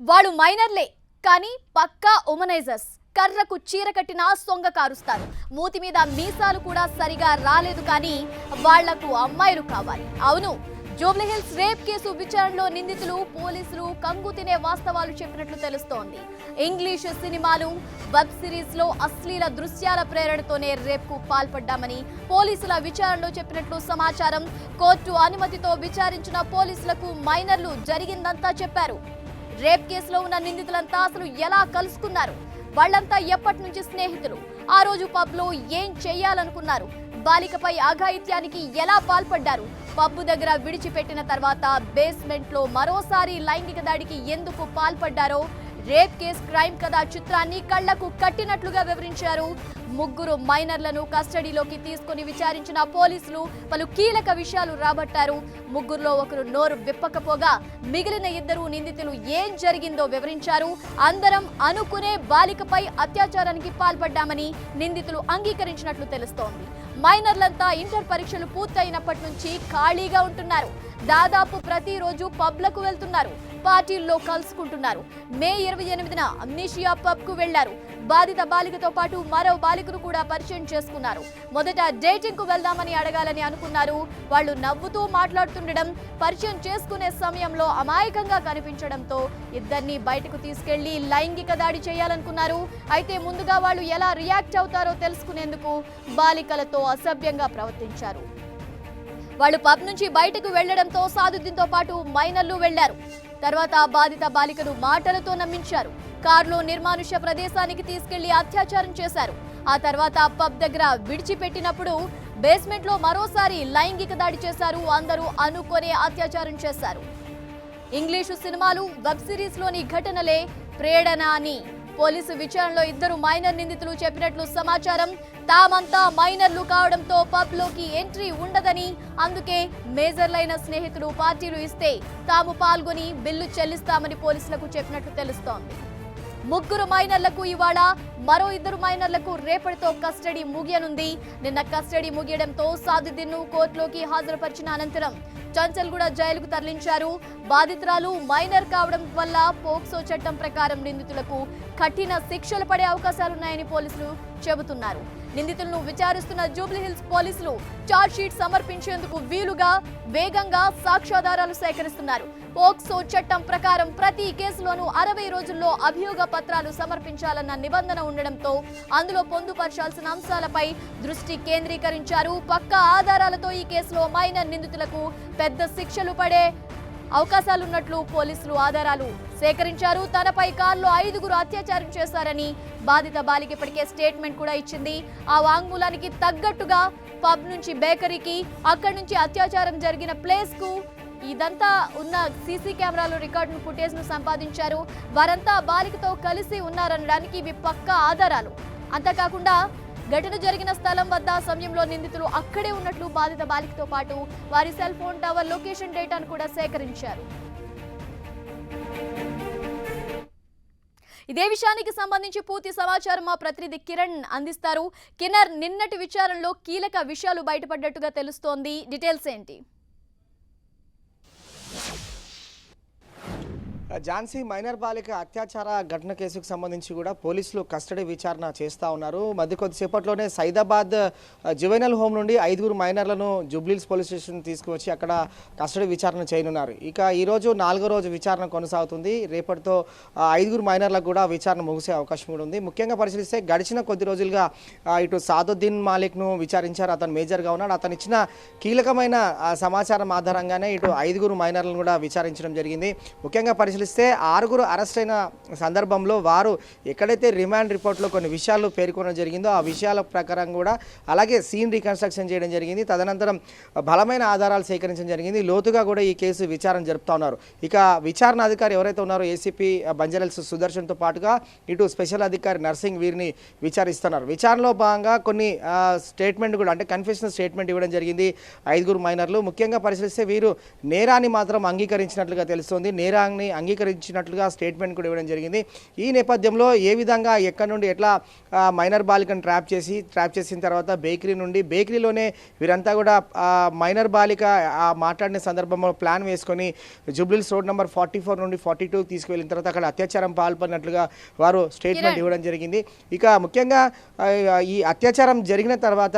వాడు మైనర్లే కానీ పక్కా ఉమనైజర్స్. కర్రకు చీర కట్టినా సొంగ కారుస్తారు. మూతి మీద మీసాలు కూడా సరిగా రాలేదు కానీ వాళ్లకు అమ్మాయిలు కావాలి. అవును, జూబ్లీహిల్స్ రేప్ కేసు విచారణలో నిందితులు పోలీసులు కంగు తినే వాస్తవాలు చెప్పినట్లు తెలుస్తోంది. ఇంగ్లీష్ సినిమాలు, వెబ్ సిరీస్ లో అశ్లీల దృశ్యాల ప్రేరణతోనే రేప్ కు పాల్పడ్డామని పోలీసుల విచారణలో చెప్పినట్లు సమాచారం. కోర్టు అనుమతితో విచారించిన పోలీసులకు మైనర్లు జరిగిందంతా చెప్పారు. రేప్ కేసులో ఉన్న నిందితులంతా అసలు ఎలా కలుసుకున్నారు, వాళ్లంతా ఎప్పటి నుంచి స్నేహితులు, ఆ రోజు పబ్ లో ఏం చెయ్యాలనుకున్నారు, బాలికపై అఘాయిత్యానికి ఎలా పాల్పడ్డారు, పబ్బు దగ్గర విడిచిపెట్టిన తర్వాత బేస్మెంట్ లో మరోసారి లైంగిక దాడికి ఎందుకు పాల్పడ్డారో రేప్ కేస్ క్రైమ్ కథ చిత్రాన్ని కళ్లకు కట్టినట్లుగా వివరించారు. ముగ్గురు మైనర్లను కస్టడీలోకి తీసుకుని విచారించిన పోలీసులు పలు కీలక విషయాలు రాబట్టారు. ముగ్గురులో ఒకరు నోరు విప్పకపోగా మిగిలిన ఇద్దరు నిందితులు ఏం జరిగిందో వివరించారు. అందరం అనుకునే బాలికపై అత్యాచారానికి పాల్పడ్డామని నిందితులు అంగీకరించినట్లు తెలుస్తోంది. మైనర్లంతా ఇంటర్ పరీక్షలు పూర్తయినప్పటి నుంచి ఖాళీగా ఉంటున్నారు. దాదాపు ప్రతిరోజు పబ్లకు వెళ్తున్నారు, పార్టీల్లో కలుసుకుంటున్నారు. మే 28న అమ్నీషియా పబ్ కు వెళ్లారు. బాధిత బాలికతో పాటు మరో బాలికను కూడా పరిచయం చేసుకున్నారు. మొదట డేటింగ్ కు వెళ్దామని అడగాలని అనుకున్నారు. వాళ్ళు నవ్వుతూ మాట్లాడుతుండడం, పరిచయం చేసుకునే సమయంలో అమాయకంగా కనిపించడంతో ఇద్దరిని బయటకు తీసుకెళ్లి లైంగిక దాడి చేయాలనుకున్నారు. అయితే ముందుగా వాళ్ళు ఎలా రియాక్ట్ అవుతారో తెలుసుకునేందుకు బాలికలతో అసభ్యంగా ప్రవర్తించారు. వాళ్ళు పబ్ నుంచి బయటకు వెళ్లడంతో సాదుద్దీన్తో పాటు మైనర్లు వెళ్లారు. తర్వాత బాధిత బాలికను మాటలతో నమ్మించారు. కారులో నిర్మానుష్య ప్రదేశానికి తీసుకెళ్లి అత్యాచారం చేశారు. ఆ తర్వాత పబ్ దగ్గర విడిచిపెట్టినప్పుడు బేస్మెంట్ లో మరోసారి లైంగిక దాడి చేశారు. అందరూ అనుకునే అత్యాచారం చేశారు. ఇంగ్లీషు సినిమాలు, వెబ్ సిరీస్ లోని ఘటనలే ప్రేరణ అని పోలీసు విచారణలో ఇద్దరు మైనర్ నిందితులు చెప్పినట్లు సమాచారం. తామంతా మైనర్లు కావడంతో పబ్ లోకి ఎంట్రీ ఉండదని, అందుకే మేజర్లైన స్నేహితులు పార్టీలు ఇస్తే తాము పాల్గొని బిల్లు చెల్లిస్తామని పోలీసులకు చెప్పినట్లు తెలుస్తోంది. ముగ్గురు మైనర్లకు ఇవాళ, మరో ఇద్దరు మైనర్లకు రేపటితో కస్టడీ ముగియనుంది. నిన్న కస్టడీ ముగియడంతో సాదుద్దీన్ను కోర్టులోకి హాజరుపరిచిన అనంతరం చంచల్గూడ జైలుకు తరలించారు. బాధితురాలు మైనర్ కావడం వల్ల పోక్సో చట్టం ప్రకారం నిందితులకు కఠిన శిక్షలు పడే అవకాశాలున్నాయని పోలీసులు చెబుతున్నారు. నిందితులను విచారిస్తున్న జూబ్లీహిల్స్ పోలీసులు చార్జ్ షీట్ సమర్పించేందుకు వీలుగా వేగంగా సాక్ష్యాధారాలు సేకరిస్తున్నారు. పోక్సో చట్టం ప్రకారం ప్రతి కేసులోనూ 60 రోజుల్లో అభియోగ పత్రాలు సమర్పించాలన్న నిబంధన ఉండడంతో అందులో పొందుపరచాల్సిన అంశాలపై దృష్టి కేంద్రీకరించారు. పక్కా ఆధారాలతో ఈ కేసులో మైనర్ నిందితులకు పెద్ద శిక్షలు పడే అవకాశాలున్నట్లు పోలీసులు ఆధారాలు సేకరించారు. తనపై కారులో 5గురు అత్యాచారం చేశారని బాధిత బాలిక ఇప్పటికే స్టేట్మెంట్ కూడా ఇచ్చింది. ఆ వాంగ్మూలానికి తగ్గట్టుగా పబ్ నుంచి బేకరీకి, అక్కడి నుంచి అత్యాచారం జరిగిన ప్లేస్ కు ఇదంతా ఉన్న సీసీ కెమెరాలో రికార్డు ఫుటేజ్ ను సంపాదించారు. వారంతా బాలికతో కలిసి ఉన్నారనడానికి ఇవి పక్కా ఆధారాలు. అంతేకాకుండా ఘటన జరిగిన స్థలం వద్ద సమయంలో నిందితులు అక్కడే ఉన్నట్లు బాధిత బాలికతో పాటు వారి సెల్ ఫోన్ టవర్ లొకేషన్ డేటాను కూడా సేకరించారు. ఇదే విషయానికి సంబంధించి పూర్తి సమాచారం మా ప్రతినిధి కిరణ్ అందిస్తారు. కిరణ్, నిన్నటి విచారణలో కీలక విషయాలు బయటపడ్డట్టుగా తెలుస్తోంది, డీటెయిల్స్ ఏంటి? ఝాన్సీ మైనర్ బాలిక అత్యాచార ఘటన కేసుకు సంబంధించి కూడా పోలీసులు కస్టడీ విచారణ చేస్తూ ఉన్నారు. మధ్య కొద్దిసేపట్లోనే సైదాబాద్ జువెనల్ హోమ్ నుండి 5గురు మైనర్లను జూబ్లీహిల్స్ పోలీస్ స్టేషన్ తీసుకువచ్చి అక్కడ కస్టడీ విచారణ చేయనున్నారు. ఇక ఈరోజు 4వ రోజు విచారణ కొనసాగుతుంది. రేపటితో 5గురు మైనర్లకు కూడా విచారణ ముగిసే అవకాశం కూడా ఉంది. ముఖ్యంగా పరిశీలిస్తే గడిచిన కొద్ది రోజులుగా ఇటు సాదుద్దీన్ మాలిక్ను విచారించారు. అతను మేజర్గా ఉన్నాడు. అతను ఇచ్చిన కీలకమైన సమాచారం ఆధారంగానే ఇటు 5గురు మైనర్లను కూడా విచారించడం జరిగింది. ముఖ్యంగా పరిశీలిస్తే 6గురు అరెస్ట్ అయిన సందర్భంలో వారు ఎక్కడైతే రిమాండ్ రిపోర్ట్లో కొన్ని విషయాలు పేర్కొనడం జరిగిందో ఆ విషయాల ప్రకారం కూడా అలాగే సీన్ రీకన్స్ట్రక్షన్ చేయడం జరిగింది. తదనంతరం బలమైన ఆధారాలు సేకరించడం జరిగింది. లోతుగా కూడా ఈ కేసు విచారణ జరుపుతా ఉన్నారు. ఇక విచారణ అధికారి ఎవరైతే ఉన్నారో ఏసీపీ బంజారాహిల్స్ సుదర్శన్తో పాటుగా ఇటు స్పెషల్ అధికారి నర్సింగ్ వీరిని విచారిస్తున్నారు. విచారణలో భాగంగా కొన్ని స్టేట్మెంట్ కూడా అంటే కన్ఫెషనల్ స్టేట్మెంట్ ఇవ్వడం జరిగింది 5గురు మైనర్లు. ముఖ్యంగా పరిశీలిస్తే వీరు నేరాన్ని మాత్రం అంగీకరించినట్లుగా తెలుస్తోంది. నేరాన్ని అంగీకరించినట్లుగా స్టేట్మెంట్ కూడా ఇవ్వడం జరిగింది. ఈ నేపథ్యంలో ఏ విధంగా ఎక్కడి నుండి ఎట్లా మైనర్ బాలికను ట్రాప్ చేసిన తర్వాత బేకరీలోనే వీరంతా కూడా మైనర్ బాలిక మాట్లాడిన సందర్భంలో ప్లాన్ వేసుకొని జూబ్లీహిల్స్ రోడ్ నెంబర్ 44 నుండి 42 తీసుకువెళ్ళిన తర్వాత అక్కడ అత్యాచారం పాల్పడినట్లుగా వారు స్టేట్మెంట్ ఇవ్వడం జరిగింది. ఇక ముఖ్యంగా ఈ అత్యాచారం జరిగిన తర్వాత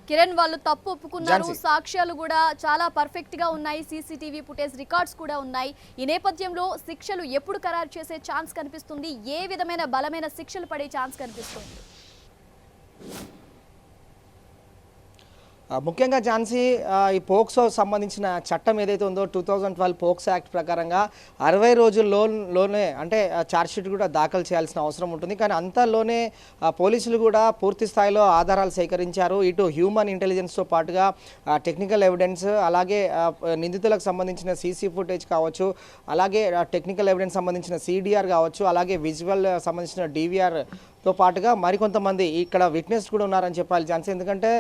కిరణ్ వాళ్ళు తప్పు ఒప్పుకున్నారు, సాక్ష్యాలు కూడా చాలా పర్ఫెక్ట్ గా ఉన్నాయి, సీసీటీవీ ఫుటేజ్ రికార్డ్స్ కూడా ఉన్నాయి. ఈ నేపథ్యంలో శిక్షలు ఎప్పుడు ఖరారు చేసే ఛాన్స్ కనిపిస్తుంది, ఏ విధమైన బలమైన శిక్షలు పడే ఛాన్స్ కనిపిస్తుంది? ముఖ్యంగా ఝాన్సీ, ఈ పోక్సో సంబంధించిన చట్టం ఏదైతే ఉందో 2012 పోక్సో యాక్ట్ ప్రకారంగా 60 రోజుల్లోనే అంటే ఛార్జ్షీట్ కూడా దాఖలు చేయాల్సిన అవసరం ఉంటుంది. కానీ అంతలోనే పోలీసులు కూడా పూర్తి స్థాయిలో ఆధారాలు సేకరించారు. ఇటు హ్యూమన్ ఇంటెలిజెన్స్తో పాటుగా టెక్నికల్ ఎవిడెన్స్, అలాగే నిందితులకు సంబంధించిన సీసీ ఫుటేజ్ కావచ్చు, అలాగే టెక్నికల్ ఎవిడెన్స్ సంబంధించిన సిడిఆర్ కావచ్చు, అలాగే విజువల్ సంబంధించిన డివిఆర్తో పాటుగా మరికొంతమంది ఇక్కడ విట్నెస్ కూడా ఉన్నారని చెప్పాలి ఝాన్సీ. ఎందుకంటే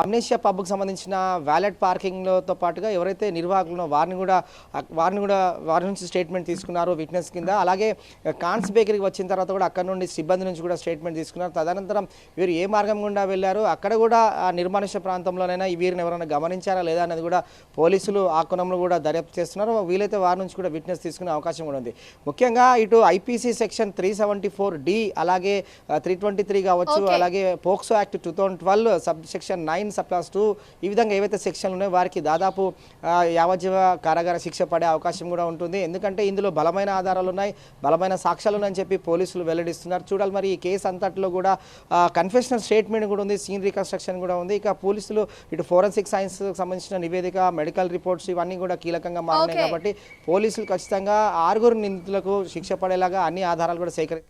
అమ్నేషియా పబ్కి సంబంధించిన వ్యాలెట్ పార్కింగ్తో పాటుగా ఎవరైతే నిర్వాహకులు వారి నుంచి స్టేట్మెంట్ తీసుకున్నారు విట్నెస్ కింద. అలాగే కాన్స్ బేకరీకి వచ్చిన తర్వాత కూడా అక్కడ నుండి సిబ్బంది నుంచి కూడా స్టేట్మెంట్ తీసుకున్నారు. తదనంతరం వీరు ఏ మార్గం గుండా వెళ్ళారు, అక్కడ కూడా నిర్మానుష్య ప్రాంతంలోనైనా వీరిని ఎవరైనా గమనించారా లేదా అనేది కూడా పోలీసులు ఆ కోణంలో కూడా దర్యాప్తు చేస్తున్నారు. వీలైతే వారి నుంచి కూడా విట్నెస్ తీసుకునే అవకాశం కూడా ఉంది. ముఖ్యంగా ఇటు ఐపీసీ సెక్షన్ 374D, అలాగే 323 కావచ్చు, అలాగే POCSO act 2012 sub section 9 sub 2, ఈ విధంగా ఏవైతే సెక్షన్లు ఉన్నాయో వారికి దాదాపు యావజ్జీవ కారాగార శిక్ష పడే అవకాశం కూడా ఉంటుంది. ఎందుకంటే ఇందులో బలమైన ఆధారాలు ఉన్నాయి, బలమైన సాక్ష్యాలు ఉన్నాయని చెప్పి పోలీసులు వెల్లడిస్తున్నారు. చూడాలి మరి ఈ కేసు అంతట్లో కూడా కన్ఫెషనల్ స్టేట్మెంట్ కూడా ఉంది, సీన్ రికన్స్ట్రక్షన్ కూడా ఉంది. ఇక పోలీసులు ఇటు ఫోరెన్సిక్ సైన్స్ సంబంధించిన నివేదిక, మెడికల్ రిపోర్ట్స్ ఇవన్నీ కూడా కీలకంగా మారినాయి. కాబట్టి పోలీసులు ఖచ్చితంగా 6 నిందితులకు శిక్ష పడేలాగా అన్ని ఆధారాలు కూడా సేకరి